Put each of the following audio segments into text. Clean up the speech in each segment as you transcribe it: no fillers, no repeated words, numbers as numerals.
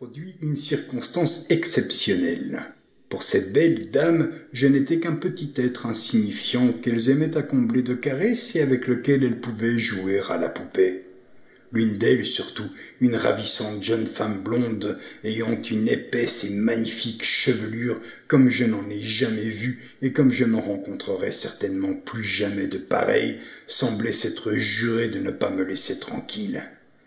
produit une circonstance exceptionnelle. Pour cette belle dame, je n'étais qu'un petit être insignifiant qu'elles aimaient à combler de caresses et avec lequel elles pouvaient jouer à la poupée. L'une d'elles, surtout, une ravissante jeune femme blonde, ayant une épaisse et magnifique chevelure comme je n'en ai jamais vu et comme je n'en rencontrerai certainement plus jamais de pareille, semblait s'être jurée de ne pas me laisser tranquille.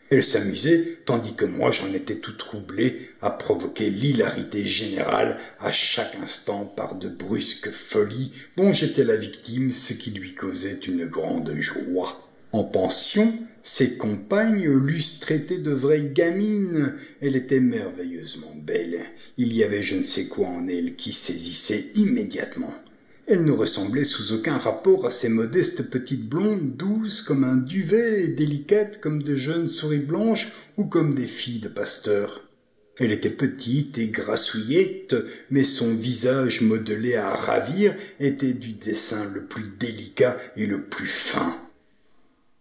Elle s'amusait, tandis que moi j'en étais tout troublé, à provoquer l'hilarité générale à chaque instant par de brusques folies dont j'étais la victime, ce qui lui causait une grande joie. En pension, ses compagnes l'eussent traitée de vraie gamine. Elle était merveilleusement belle. Il y avait je ne sais quoi en elle qui saisissait immédiatement. Elle ne ressemblait sous aucun rapport à ces modestes petites blondes douces comme un duvet et délicates comme de jeunes souris blanches ou comme des filles de pasteurs. Elle était petite et grassouillette, mais son visage modelé à ravir était du dessin le plus délicat et le plus fin.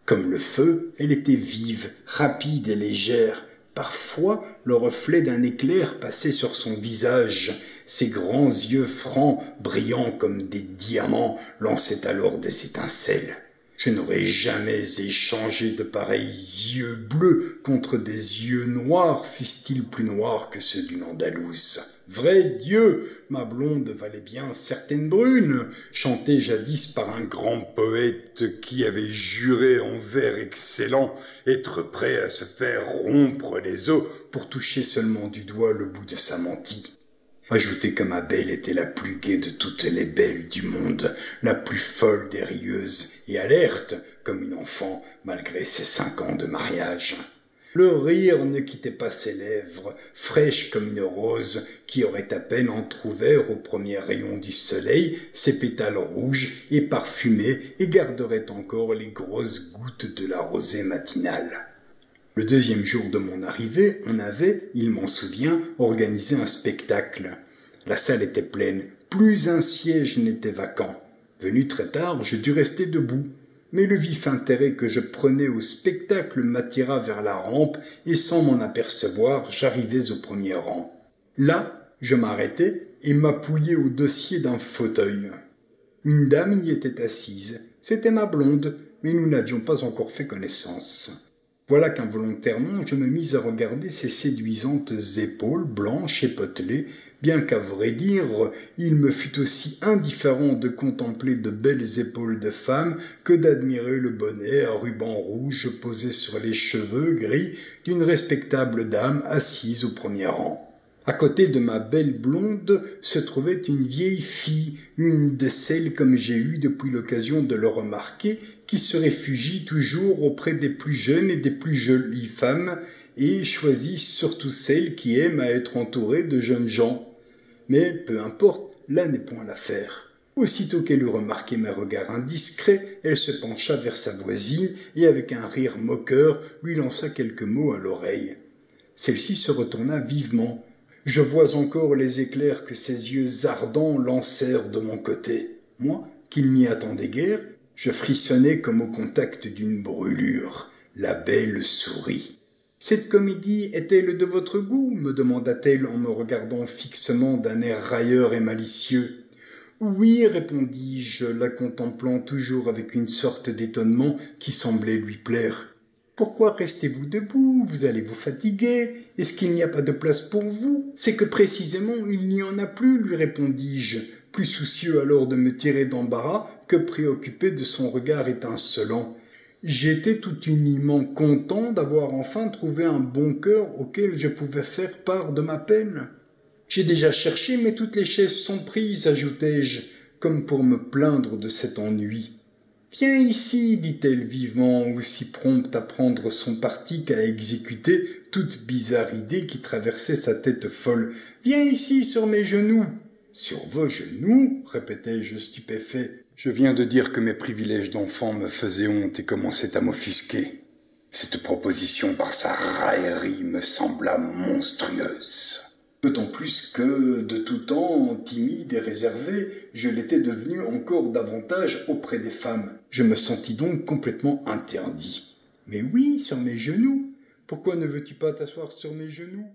Comme le feu, elle était vive, rapide et légère. Parfois, le reflet d'un éclair passait sur son visage. Ses grands yeux francs, brillants comme des diamants, lançaient alors des étincelles. Je n'aurais jamais échangé de pareils yeux bleus contre des yeux noirs, fussent-ils plus noirs que ceux d'une Andalouse. Vrai Dieu, ma blonde valait bien certaines brunes, chantée jadis par un grand poète qui avait juré en vers excellents être prêt à se faire rompre les os pour toucher seulement du doigt le bout de sa mantille. Ajoutez que ma belle était la plus gaie de toutes les belles du monde, la plus folle des rieuses, et alerte comme une enfant malgré ses 5 ans de mariage. Le rire ne quittait pas ses lèvres, fraîches comme une rose qui aurait à peine entr'ouvert aux premiers rayons du soleil ses pétales rouges et parfumés et garderait encore les grosses gouttes de la rosée matinale. Le deuxième jour de mon arrivée, on avait, il m'en souvient, organisé un spectacle. La salle était pleine, plus un siège n'était vacant. Venu très tard, je dus rester debout. Mais le vif intérêt que je prenais au spectacle m'attira vers la rampe et sans m'en apercevoir, j'arrivais au premier rang. Là, je m'arrêtai et m'appuyai au dossier d'un fauteuil. Une dame y était assise. C'était ma blonde, mais nous n'avions pas encore fait connaissance. Voilà qu'involontairement je me mis à regarder ses séduisantes épaules blanches et potelées, bien qu'à vrai dire, il me fût aussi indifférent de contempler de belles épaules de femme que d'admirer le bonnet à ruban rouge posé sur les cheveux gris d'une respectable dame assise au premier rang. À côté de ma belle blonde se trouvait une vieille fille, une de celles comme j'ai eu depuis l'occasion de le remarquer, qui se réfugie toujours auprès des plus jeunes et des plus jolies femmes, et choisit surtout celles qui aiment à être entourées de jeunes gens. Mais peu importe, là n'est point l'affaire. Aussitôt qu'elle eut remarqué mes regards indiscrets, elle se pencha vers sa voisine et avec un rire moqueur lui lança quelques mots à l'oreille. Celle-ci se retourna vivement. Je vois encore les éclairs que ses yeux ardents lancèrent de mon côté. Moi, qui n'y attendais guère, je frissonnai comme au contact d'une brûlure. La belle sourit. « Cette comédie est-elle de votre goût ?» me demanda-t-elle en me regardant fixement d'un air railleur et malicieux. « Oui, répondis-je, la contemplant toujours avec une sorte d'étonnement qui semblait lui plaire. « Pourquoi restez-vous debout? Vous allez vous fatiguer. Est-ce qu'il n'y a pas de place pour vous? »« C'est que précisément il n'y en a plus, lui répondis-je, plus soucieux alors de me tirer d'embarras que préoccupé de son regard étincelant. J'étais tout uniment content d'avoir enfin trouvé un bon cœur auquel je pouvais faire part de ma peine. « J'ai déjà cherché, mais toutes les chaises sont prises, ajoutai-je, comme pour me plaindre de cet ennui. « Viens ici, dit-elle vivement, aussi prompte à prendre son parti qu'à exécuter toute bizarre idée qui traversait sa tête folle. « Viens ici, sur mes genoux. »« Sur vos genoux ?» répétai-je stupéfait. Je viens de dire que mes privilèges d'enfant me faisaient honte et commençaient à m'offusquer. Cette proposition, par sa raillerie, me sembla monstrueuse. D'autant plus que, de tout temps, timide et réservé, je l'étais devenu encore davantage auprès des femmes. Je me sentis donc complètement interdit. « Mais oui, sur mes genoux. Pourquoi ne veux-tu pas t'asseoir sur mes genoux ?»